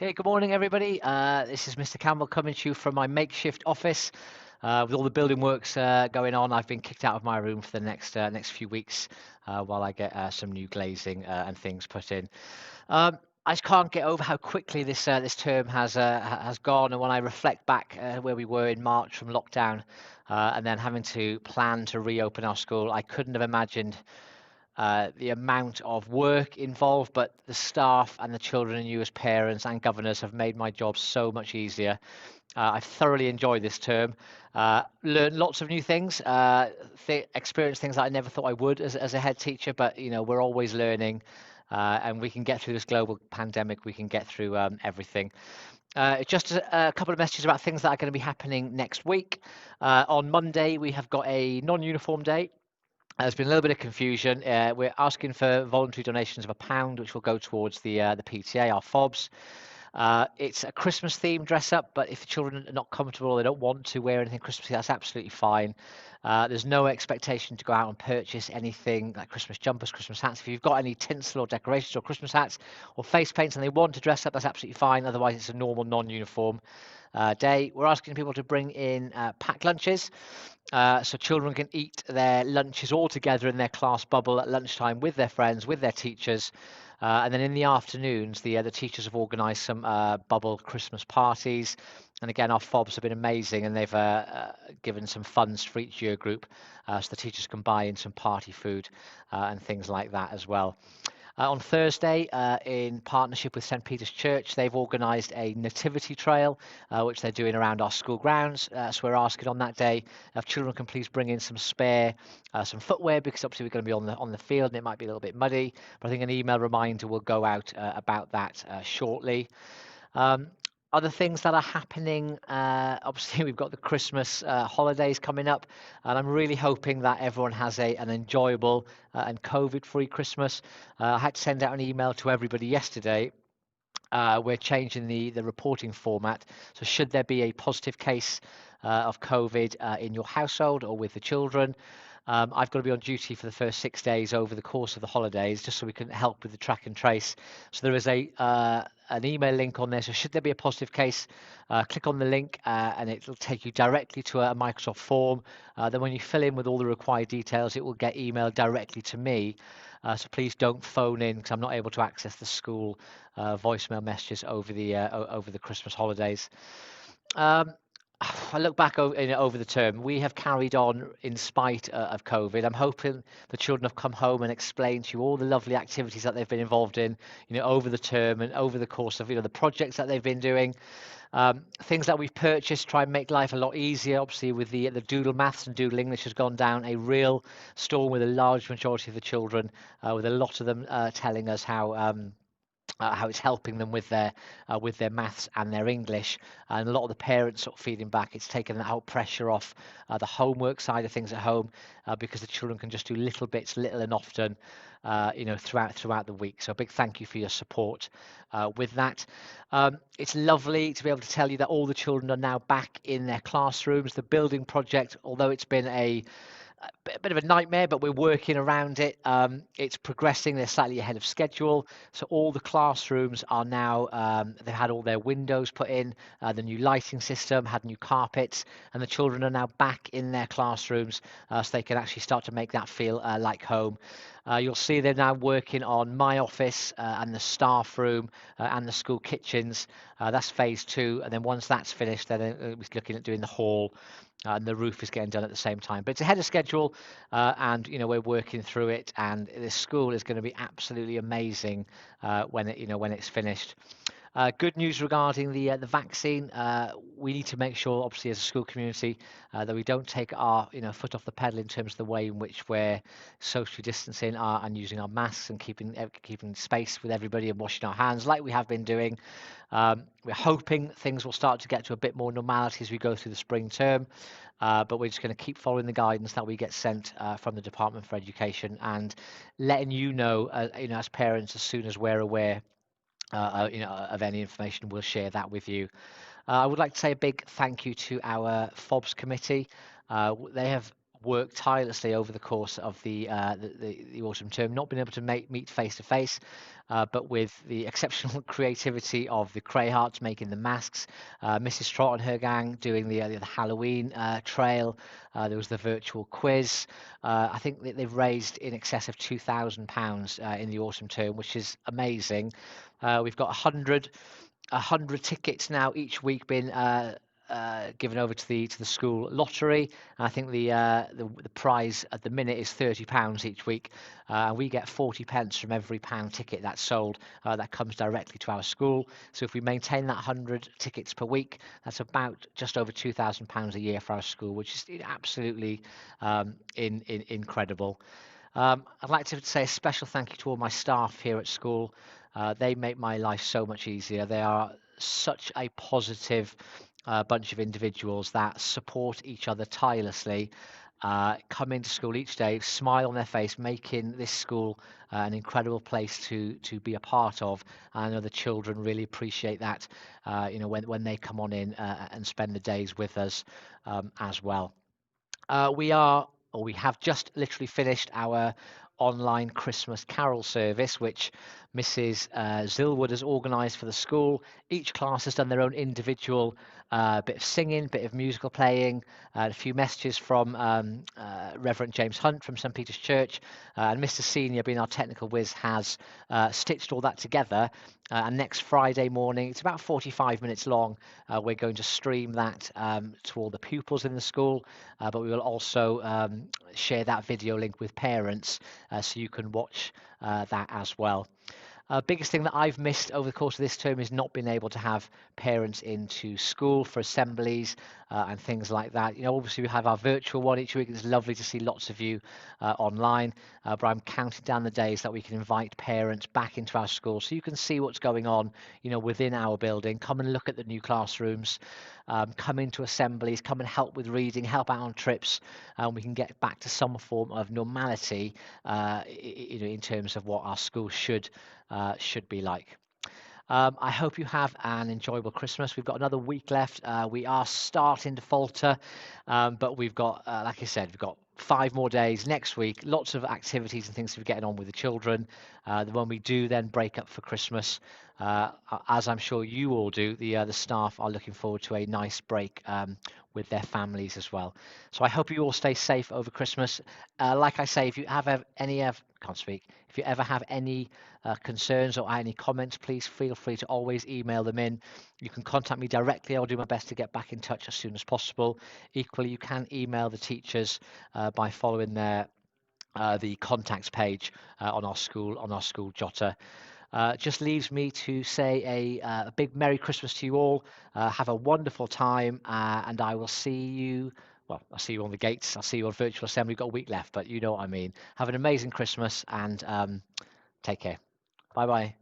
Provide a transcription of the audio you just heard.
Okay, good morning, everybody. This is Mr. Campbell coming to you from my makeshift office. With all the building works going on, I've been kicked out of my room for the next few weeks while I get some new glazing and things put in. I just can't get over how quickly this term has gone, and when I reflect back where we were in March from lockdown, and then having to plan to reopen our school, I couldn't have imagined the amount of work involved, but the staff and the children and you as parents and governors have made my job so much easier. I've thoroughly enjoyed this term, learned lots of new things, experienced things that I never thought I would as a head teacher, but we're always learning. And we can get through this global pandemic. We can get through everything. Just a couple of messages about things that are going to be happening next week. On Monday, we have got a non-uniform day. There's been a little bit of confusion. We're asking for voluntary donations of £1, which will go towards the PTA, our FOBs. It's a Christmas theme dress up, but if the children are not comfortable, they don't want to wear anything Christmassy, that's absolutely fine. There's no expectation to go out and purchase anything like Christmas jumpers, Christmas hats. If you've got any tinsel or decorations or Christmas hats or face paints and they want to dress up, that's absolutely fine. Otherwise, it's a normal non-uniform day. We're asking people to bring in packed lunches. So children can eat their lunches all together in their class bubble at lunchtime with their friends, with their teachers. And then in the afternoons, the teachers have organised some bubble Christmas parties. And again, our FOBs have been amazing, and they've given some funds for each year group, so the teachers can buy in some party food and things like that as well. On Thursday, in partnership with St. Peter's Church, they've organised a nativity trail, which they're doing around our school grounds. So we're asking on that day if children can please bring in some spare, some footwear, because obviously we're going to be on the field and it might be a little bit muddy. But I think an email reminder will go out about that shortly. Other things that are happening, obviously we've got the Christmas holidays coming up, and I'm really hoping that everyone has an enjoyable and COVID-free Christmas. I had to send out an email to everybody yesterday. We're changing the reporting format, so should there be a positive case of COVID in your household or with the children, I've got to be on duty for the first 6 days over the course of the holidays, just so we can help with the track and trace. So there is an email link on there. So should there be a positive case, click on the link and it'll take you directly to a Microsoft form. Then when you fill in with all the required details, it will get emailed directly to me. So please don't phone in, because I'm not able to access the school voicemail messages over the Christmas holidays. I look back over the term. We have carried on in spite of COVID. I'm hoping the children have come home and explained to you all the lovely activities that they've been involved in, over the term and over the course of, the projects that they've been doing. Things that we've purchased try and make life a lot easier. Obviously, with the Doodle Maths and Doodle English has gone down a real storm with a large majority of the children, with a lot of them telling us how it's helping them with their maths and their English, and a lot of the parents sort of feeding back. It's taken that whole pressure off the homework side of things at home, because the children can just do little bits, little and often, throughout the week. So a big thank you for your support with that. It's lovely to be able to tell you that all the children are now back in their classrooms. The building project, although it's been a bit of a nightmare, but we're working around it. It's progressing. They're slightly ahead of schedule. So all the classrooms are now, they've had all their windows put in, the new lighting system, had new carpets, and the children are now back in their classrooms, so they can actually start to make that feel like home. You'll see they're now working on my office and the staff room and the school kitchens. That's phase 2. And then once that's finished, then we're looking at doing the hall. And the roof is getting done at the same time, but it's ahead of schedule, and we're working through it. And this school is going to be absolutely amazing when it's finished. Good news regarding the vaccine. We need to make sure, obviously, as a school community, that we don't take our foot off the pedal in terms of the way in which we're socially distancing and using our masks and keeping space with everybody and washing our hands like we have been doing. We're hoping things will start to get to a bit more normality as we go through the spring term, but we're just going to keep following the guidance that we get sent from the Department for Education, and letting as parents, as soon as we're aware of any information, we'll share that with you. I would like to say a big thank you to our FOBs committee. They have worked tirelessly over the course of the autumn term, not been able to meet face to face, but with the exceptional creativity of the Crayharts making the masks, Mrs. Trott and her gang doing the Halloween trail. There was the virtual quiz. I think that they've raised in excess of £2,000 in the autumn term, which is amazing. We've got 100 tickets now each week been given over to the school lottery. And I think the prize at the minute is £30 each week. And we get 40 pence from every pound ticket that's sold. That comes directly to our school. So if we maintain that 100 tickets per week, that's about just over £2,000 a year for our school, which is absolutely incredible. I'd like to say a special thank you to all my staff here at school. They make my life so much easier. They are such a positive bunch of individuals that support each other tirelessly, come into school each day, smile on their face, making this school an incredible place to be a part of. And I know the children really appreciate that, when they come on in and spend the days with us as well. We have just literally finished our online Christmas carol service, which Mrs. Zilwood has organised for the school. Each class has done their own individual bit of singing, bit of musical playing, a few messages from Reverend James Hunt from St. Peter's Church, and Mr. Senior, being our technical whiz, has stitched all that together. And next Friday morning, it's about 45 minutes long, we're going to stream that to all the pupils in the school, but we will also share that video link with parents so you can watch that as well. Biggest thing that I've missed over the course of this term is not being able to have parents into school for assemblies and things like that. Obviously we have our virtual one each week. It's lovely to see lots of you online, but I'm counting down the days that we can invite parents back into our school so you can see what's going on, within our building. Come and look at the new classrooms, come into assemblies, come and help with reading, help out on trips, and we can get back to some form of normality, in terms of what our school should be like. I hope you have an enjoyable Christmas. We've got another week left. We are starting to falter, but we've got, like I said, we've got 5 more days next week. Lots of activities and things to be getting on with the children. When we do then break up for Christmas, as I'm sure you all do, the staff are looking forward to a nice break with their families as well. So I hope you all stay safe over Christmas. Like I say, if you have any can't speak. If you ever have any concerns or any comments, please feel free to always email them in. You can contact me directly. I'll do my best to get back in touch as soon as possible. Equally, you can email the teachers by following the contacts page on our school Jotter. Just leaves me to say a big Merry Christmas to you all. Have a wonderful time, and I will see you. Well, I'll see you on the gates. I'll see you on virtual assembly. We've got a week left, but you know what I mean. Have an amazing Christmas and take care. Bye bye.